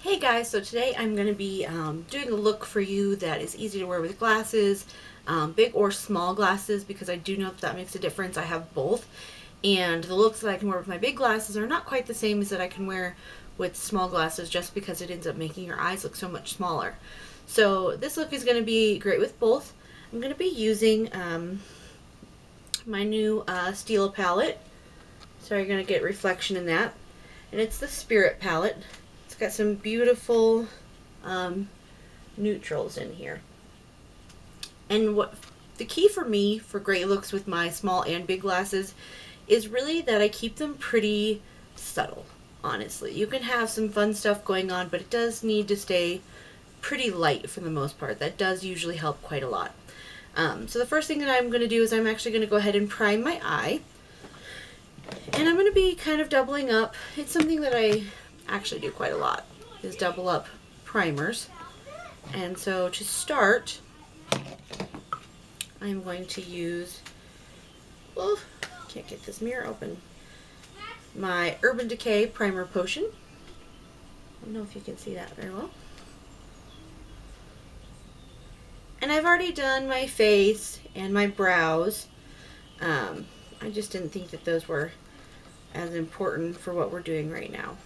Hey guys, so today I'm going to be doing a look for you that is easy to wear with glasses, big or small glasses, because I do know that makes a difference. I have both, and the looks that I can wear with my big glasses are not quite the same as that I can wear with small glasses, just because it ends up making your eyes look so much smaller. So this look is going to be great with both. I'm going to be using my new Stila palette, so you're going to get reflection in that, and it's the Spirit palette. Got some beautiful neutrals in here. And what the key for me for great looks with my small and big glasses is really that I keep them pretty subtle, honestly. You can have some fun stuff going on, but it does need to stay pretty light for the most part. That does usually help quite a lot. So the first thing that I'm going to do is I'm actually going to go ahead and prime my eye. And I'm going to be kind of doubling up. It's something that I actually do quite a lot, is double up primers. And so to start, I'm going to use, well, can't get this mirror open, my Urban Decay Primer Potion. I don't know if you can see that very well. And I've already done my face and my brows. I just didn't think that those were as important for what we're doing right now.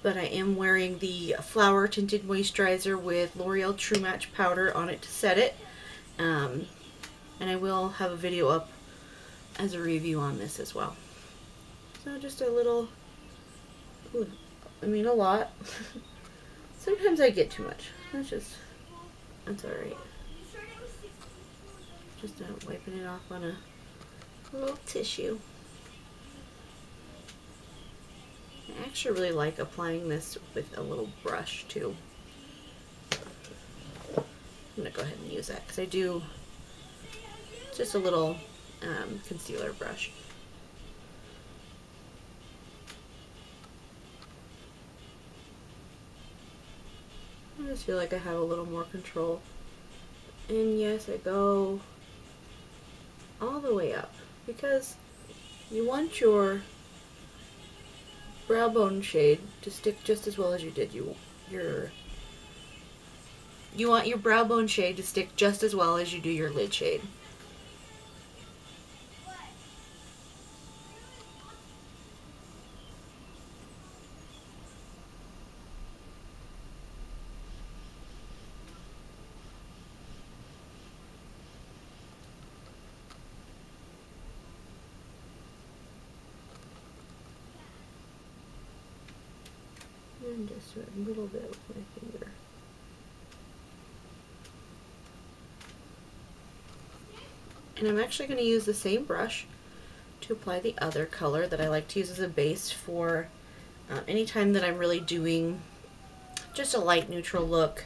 But I am wearing the Flower Tinted Moisturizer with L'Oreal True Match Powder on it to set it. And I will have a video up as a review on this as well. So just a little, ooh, I mean a lot. Sometimes I get too much. That's alright. Just wiping it off on a little tissue. I actually really like applying this with a little brush too. I'm going to go ahead and use that because I do just a little concealer brush. I just feel like I have a little more control. And yes, I go all the way up because you want your brow bone shade to stick just as well as you did you want your brow bone shade to stick just as well as you do your lid shade. And just do a little bit with my finger. And I'm actually going to use the same brush to apply the other color that I like to use as a base for anytime that I'm really doing just a light neutral look.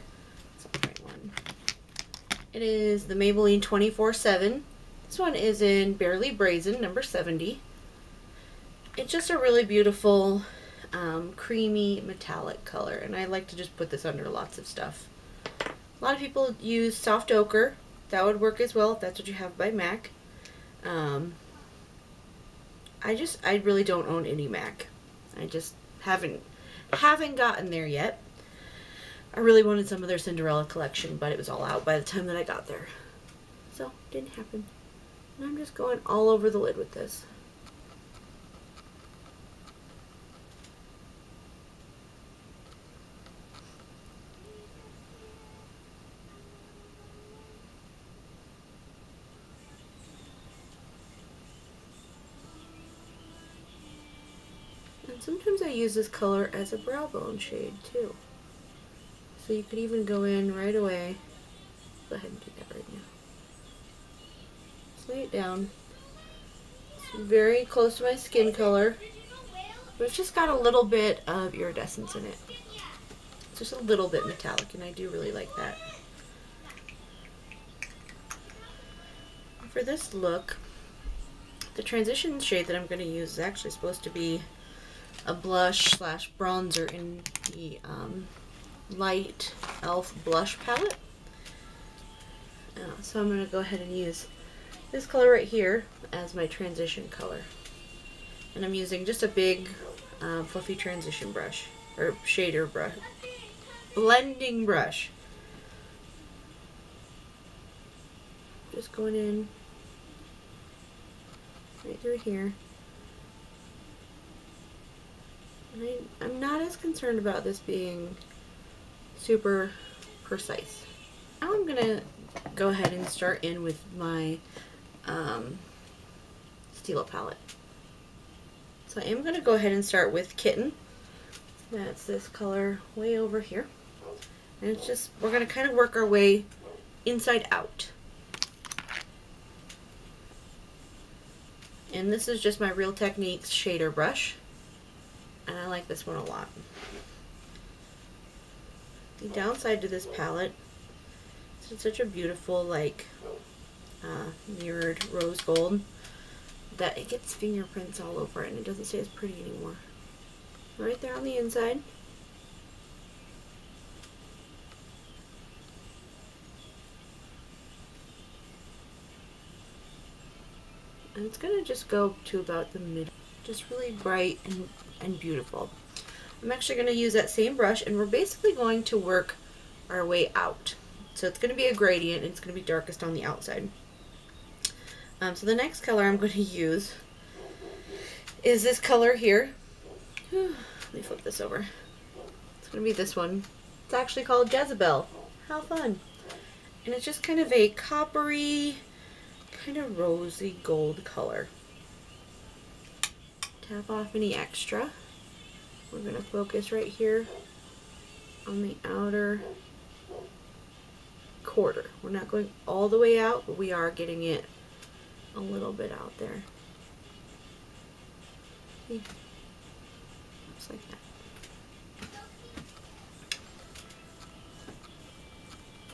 That's the right one. It is the Maybelline 24/7. This one is in Barely Brazen, number 70. It's just a really beautiful creamy metallic color, and I like to just put this under lots of stuff. A lot of people use soft ochre. That would work as well if that's what you have by MAC. I really don't own any MAC. I just haven't gotten there yet. I really wanted some of their Cinderella collection, but it was all out by the time that I got there, so didn't happen. And I'm just going all over the lid with this. And sometimes I use this color as a brow bone shade too. So you could even go in right away. Go ahead and do that right now. Just lay it down. It's very close to my skin color, but it's just got a little bit of iridescence in it. It's just a little bit metallic, and I do really like that. For this look, the transition shade that I'm going to use is actually supposed to be a blush slash bronzer in the light e.l.f. blush palette. So I'm going to go ahead and use this color right here as my transition color. And I'm using just a big fluffy transition brush, or shader brush, blending brush. Just going in right through here. And I'm not as concerned about this being super precise. Now I'm gonna go ahead and start in with my Stila palette. So I am gonna go ahead and start with Kitten. That's this color way over here. And it's just, we're gonna kind of work our way inside out. And this is just my Real Techniques shader brush. And I like this one a lot. The downside to this palette is it's such a beautiful, like, mirrored rose gold that it gets fingerprints all over it and it doesn't stay as pretty anymore. Right there on the inside. And it's gonna just go to about the middle. Just really bright and beautiful. I'm actually gonna use that same brush and we're basically going to work our way out. So it's gonna be a gradient and it's gonna be darkest on the outside. So the next color I'm going to use is this color here. Let me flip this over. It's going to be this one. It's actually called Jezebel. How fun. And it's just kind of a coppery, kind of rosy gold color. Tap off any extra. We're going to focus right here on the outer quarter. We're not going all the way out, but we are getting it a little bit out there. See? Just like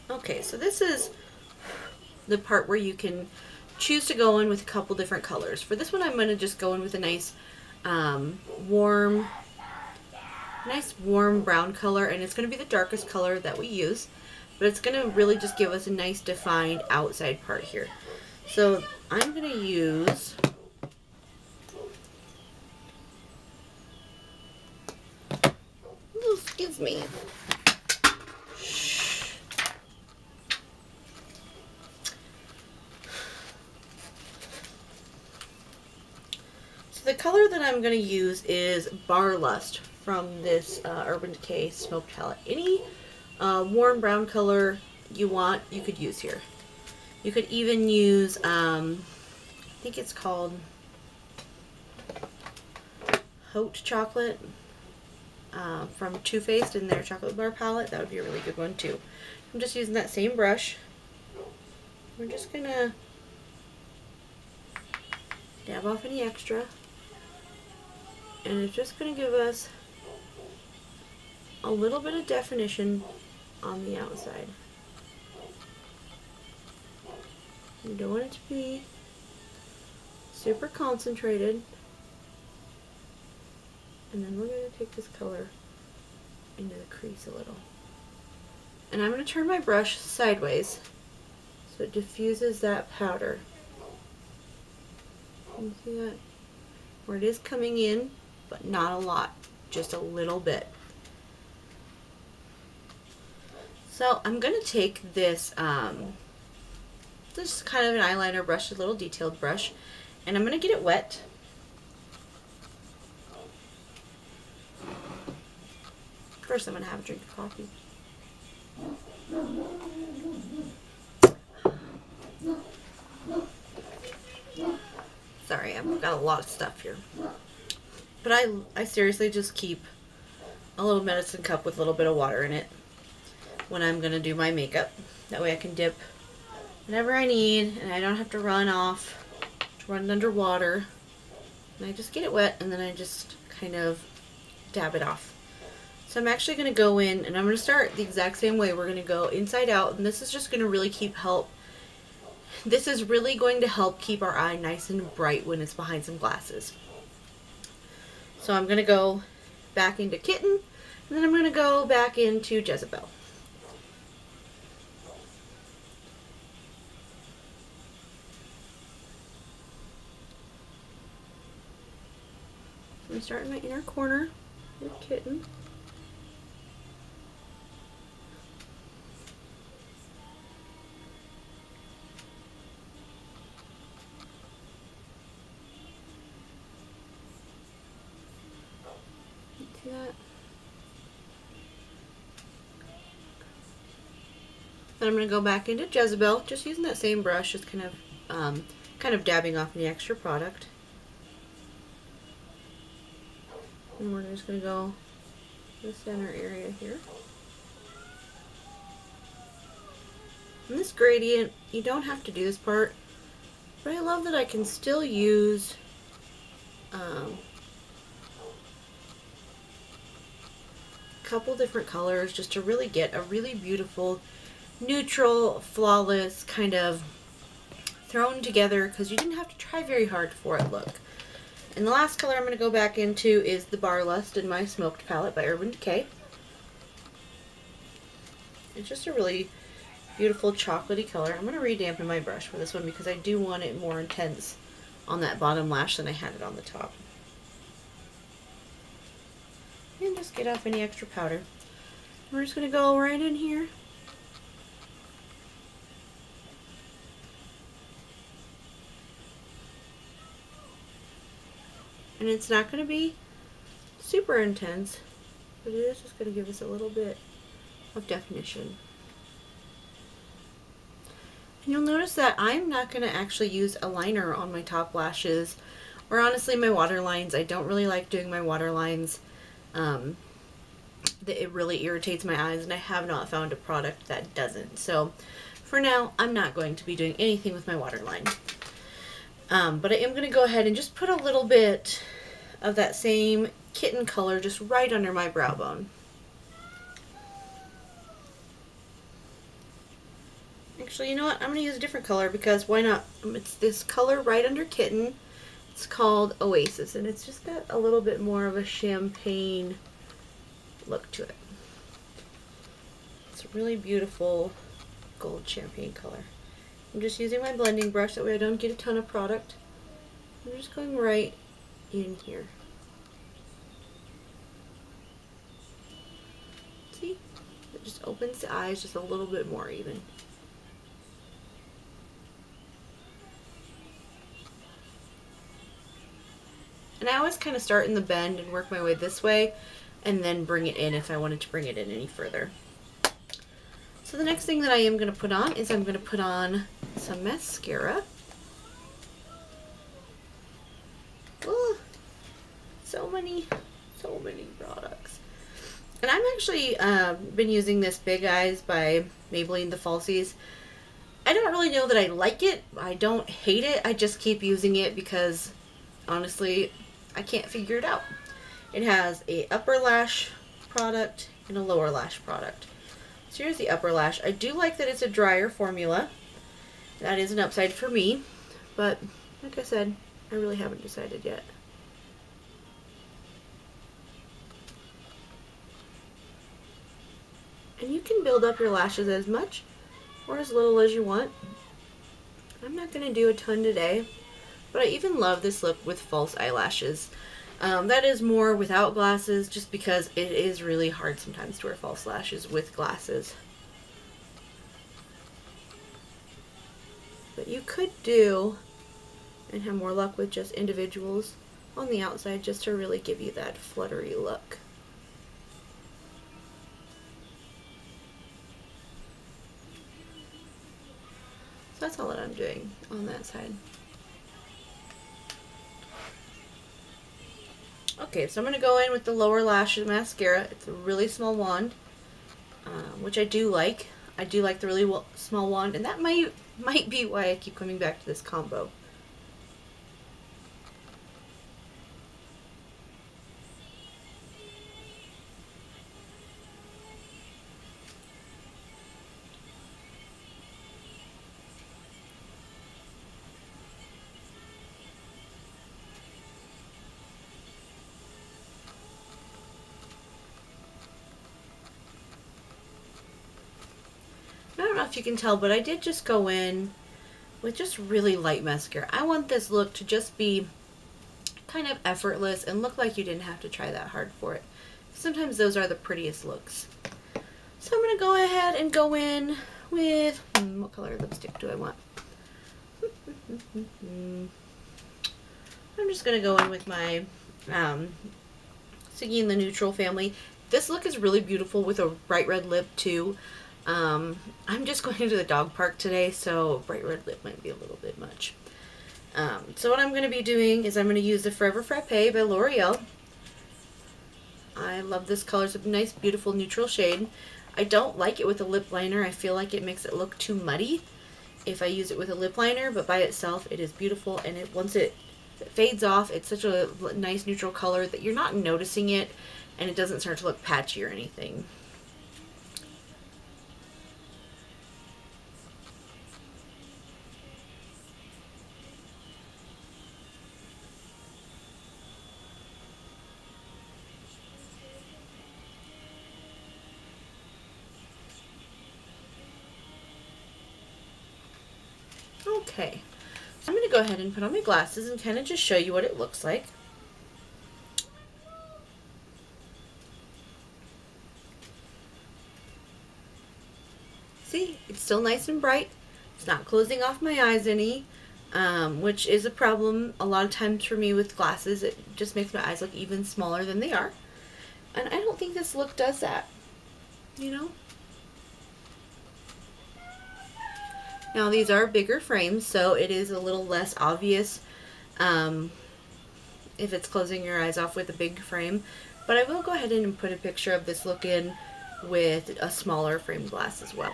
that. Okay, so this is the part where you can choose to go in with a couple different colors. For this one, I'm going to just go in with a nice warm brown color, and it's going to be the darkest color that we use, but it's going to really just give us a nice defined outside part here. So I'm going to use excuse me. So the color that I'm going to use is Bar Lust from this Urban Decay Smoke Palette. Any warm brown color you want, you could use here. You could even use, I think it's called Haute Chocolate from Too Faced in their chocolate bar palette. That would be a really good one too. I'm just using that same brush. We're just going to dab off any extra. And it's just going to give us a little bit of definition on the outside. You don't want it to be super concentrated. And then we're going to take this color into the crease a little. And I'm going to turn my brush sideways so it diffuses that powder. You see that? Where it is coming in, but not a lot, just a little bit. So I'm going to take this this is kind of an eyeliner brush, a little detailed brush, and I'm going to get it wet. First I'm going to have a drink of coffee. Sorry, I've got a lot of stuff here. But I seriously just keep a little medicine cup with a little bit of water in it when I'm going to do my makeup. That way I can dip whenever I need, and I don't have to run off to run underwater. And I just get it wet, and then I just kind of dab it off. So I'm actually going to go in, and I'm going to start the exact same way. We're going to go inside out, and this is just going to really this is really going to help keep our eye nice and bright when it's behind some glasses. So I'm going to go back into Kitten, and then I'm going to go back into Jezebel. I'm starting my inner corner with Kitten. See that? Then I'm going to go back into Jezebel, just using that same brush, just kind of dabbing off the extra product. And we're just going to go to the center area here. And this gradient, you don't have to do this part, but I love that I can still use a couple different colors just to really get a really beautiful, neutral, flawless, kind of thrown together, because you didn't have to try very hard for it look. And the last color I'm going to go back into is the Bar Lust in my Smoked palette by Urban Decay. It's just a really beautiful chocolatey color. I'm going to redampen my brush for this one because I do want it more intense on that bottom lash than I had it on the top. And just get off any extra powder. We're just going to go right in here. And it's not going to be super intense, but it is just going to give us a little bit of definition. And you'll notice that I'm not going to actually use a liner on my top lashes, or honestly my waterlines. I don't really like doing my waterlines. It really irritates my eyes, and I have not found a product that doesn't. So for now, I'm not going to be doing anything with my waterline. But I am going to go ahead and just put a little bit of that same Kitten color just right under my brow bone. Actually, you know what? I'm going to use a different color because why not? It's this color right under Kitten. It's called Oasis, and it's just got a little bit more of a champagne look to it. It's a really beautiful gold champagne color. I'm just using my blending brush, that way I don't get a ton of product. I'm just going right in here. See? It just opens the eyes just a little bit more even. And I always kind of start in the bend and work my way this way, and then bring it in if I wanted to bring it in any further. So the next thing that I am going to put on is I'm going to put on some mascara. Oh, so many products. And I'm actually been using this Big Eyes by Maybelline the Falsies. I don't really know that I like it. I don't hate it. I just keep using it because honestly, I can't figure it out. It has a upper lash product and a lower lash product. So here's the upper lash. I do like that it's a drier formula. That is an upside for me, but like I said, I really haven't decided yet. And you can build up your lashes as much or as little as you want. I'm not going to do a ton today, but I even love this look with false eyelashes. That is more without glasses, just because it is really hard sometimes to wear false lashes with glasses. But you could do, and have more luck with just individuals on the outside, just to really give you that fluttery look. So that's all that I'm doing on that side. Okay, so I'm going to go in with the lower lash mascara. It's a really small wand, which I do like. I do like the really small wand, and that might be why I keep coming back to this combo. I don't know if you can tell, but I did just go in with just really light mascara. I want this look to just be kind of effortless and look like you didn't have to try that hard for it. Sometimes those are the prettiest looks. So I'm going to go ahead and go in with, what color lipstick do I want? I'm just going to go in with my Siggy in the Neutral family. This look is really beautiful with a bright red lip too. I'm just going to the dog park today, so bright red lip might be a little bit much. So what I'm going to be doing is I'm going to use the Forever Frappe by L'Oreal. I love this color. It's a nice, beautiful, neutral shade. I don't like it with a lip liner. I feel like it makes it look too muddy if I use it with a lip liner, but by itself it is beautiful, and once it fades off, it's such a nice neutral color that you're not noticing it, and it doesn't start to look patchy or anything. Okay, so I'm going to go ahead and put on my glasses and kind of just show you what it looks like. See, it's still nice and bright. It's not closing off my eyes any, which is a problem a lot of times for me with glasses. It just makes my eyes look even smaller than they are. And I don't think this look does that, you know? Now these are bigger frames, so it is a little less obvious if it's closing your eyes off with a big frame. But I will go ahead and put a picture of this look in with a smaller frame glass as well.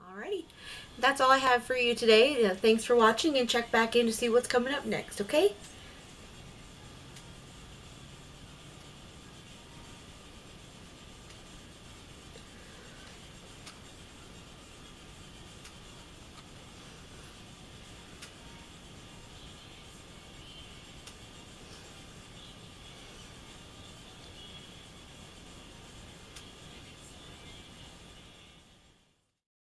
Alrighty, that's all I have for you today. Thanks for watching, and check back in to see what's coming up next, okay?